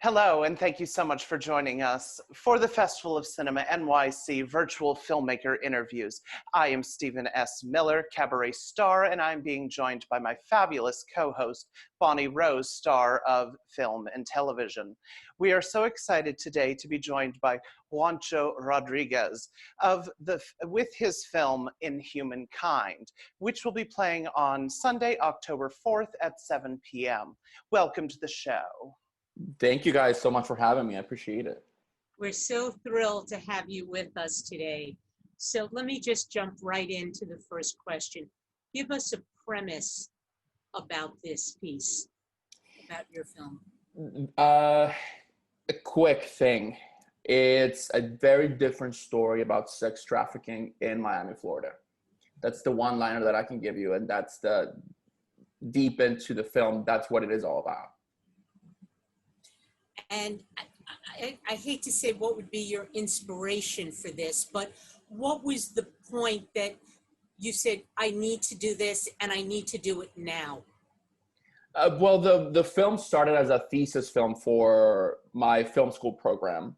Hello, and thank you so much for joining us for the Festival of Cinema NYC virtual filmmaker interviews. I am Stephen S. Miller, cabaret star, and I'm being joined by my fabulous co-host, Bonnie Rose, star of film and television. We are so excited today to be joined by Juancho Rodriguez with his film Inhumankind, which will be playing on Sunday, October 4th at 7 p.m. Welcome to the show. Thank you guys so much for having me. I appreciate it. We're so thrilled to have you with us today. So let me just jump right into the first question. Give us a premise about this piece, about your film. A quick thing. It's a very different story about sex trafficking in Miami, Florida. That's the one-liner that I can give you, and that's the deep into the film. That's what it is all about. And I hate to say what would be your inspiration for this, but what was the point that you said, I need to do this and I need to do it now? Well, the film started as a thesis film for my film school program.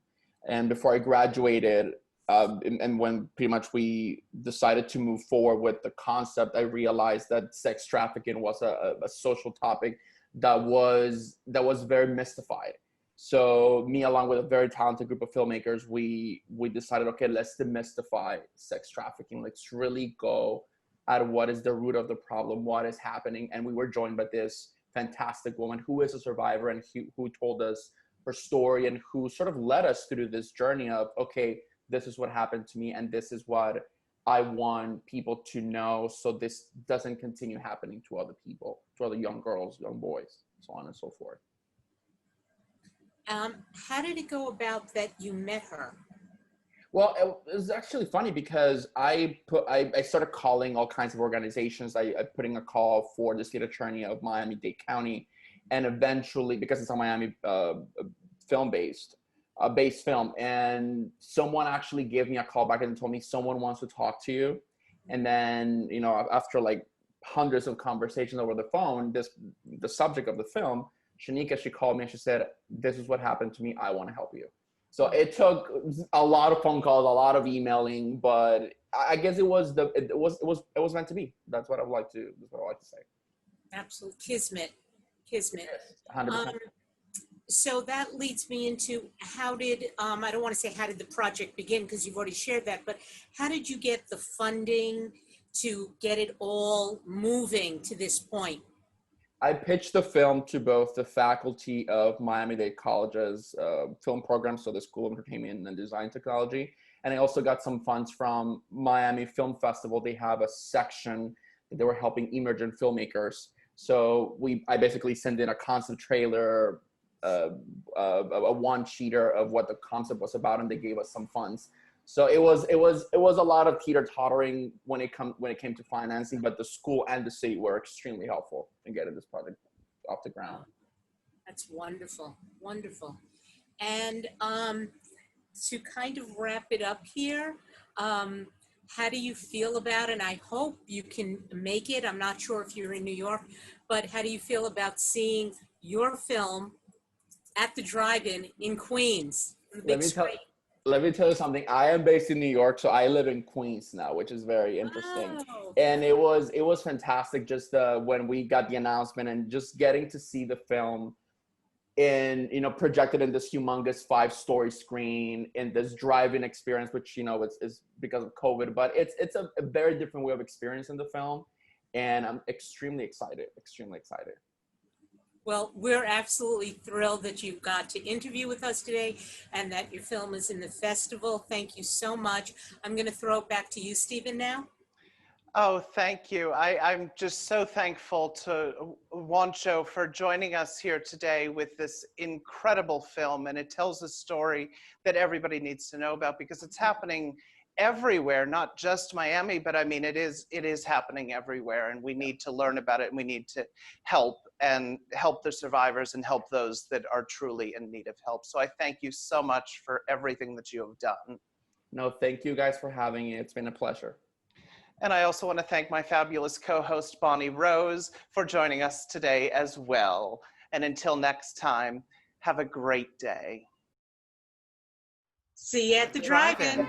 And before I graduated, and when pretty much we decided to move forward with the concept, I realized that sex trafficking was a social topic that was very mystified. So me, along with a very talented group of filmmakers, we decided, okay, let's demystify sex trafficking. Let's really go at what is the root of the problem, what is happening. And we were joined by this fantastic woman who is a survivor and who told us her story and who sort of led us through this journey of, okay, this is what happened to me and this is what I want people to know so this doesn't continue happening to other people, to other young girls, young boys, so on and so forth. How did it go about that you met her? Well, it was actually funny because I started calling all kinds of organizations. I put in a call for the state attorney of Miami-Dade County, and eventually, because it's a Miami based film, and someone actually gave me a call back and told me someone wants to talk to you. And then, you know, after like hundreds of conversations over the phone, the subject of the film, Shanika, she called me and she said, this is what happened to me. I want to help you. So it took a lot of phone calls, a lot of emailing, but I guess it was meant to be. That's what I would like to say. Absolute kismet. 100%. So that leads me into how did, I don't want to say how did the project begin because you've already shared that, but how did you get the funding to get it all moving to this point? I pitched the film to both the faculty of Miami-Dade College's film program, so the School of Entertainment and Design Technology, and I also got some funds from Miami Film Festival. They have a section that they were helping emergent filmmakers. So I basically sent in a concept trailer, a one-sheeter of what the concept was about, and they gave us some funds. So it was a lot of teeter-tottering when it came to financing, but the school and the city were extremely helpful in getting this project off the ground. That's wonderful, wonderful. And to kind of wrap it up here, how do you feel about, and I hope you can make it, I'm not sure if you're in New York, but how do you feel about seeing your film at the drive-in in Queens, on the big screen? Let me tell you something. I am based in New York, so I live in Queens now, which is very interesting. Oh. And it was fantastic just when we got the announcement and just getting to see the film in, you know, projected in this humongous 5-story screen in this drive-in experience, which, you know, is because of COVID, but it's a very different way of experiencing the film. And I'm extremely excited. Well, we're absolutely thrilled that you got to interview with us today and that your film is in the festival. Thank you so much. I'm going to throw it back to you, Stephen, now. Oh, thank you. I'm just so thankful to Juancho for joining us here today with this incredible film. And it tells a story that everybody needs to know about because it's happening everywhere, not just Miami, but I mean, it is happening everywhere, and we need to learn about it, and we need to help the survivors and help those that are truly in need of help. So I thank you so much for everything that you have done. No, thank you guys for having me. It's been a pleasure. And I also want to thank my fabulous co-host, Bonnie Rose, for joining us today as well. And until next time, Have a great day. See you at the drive-in.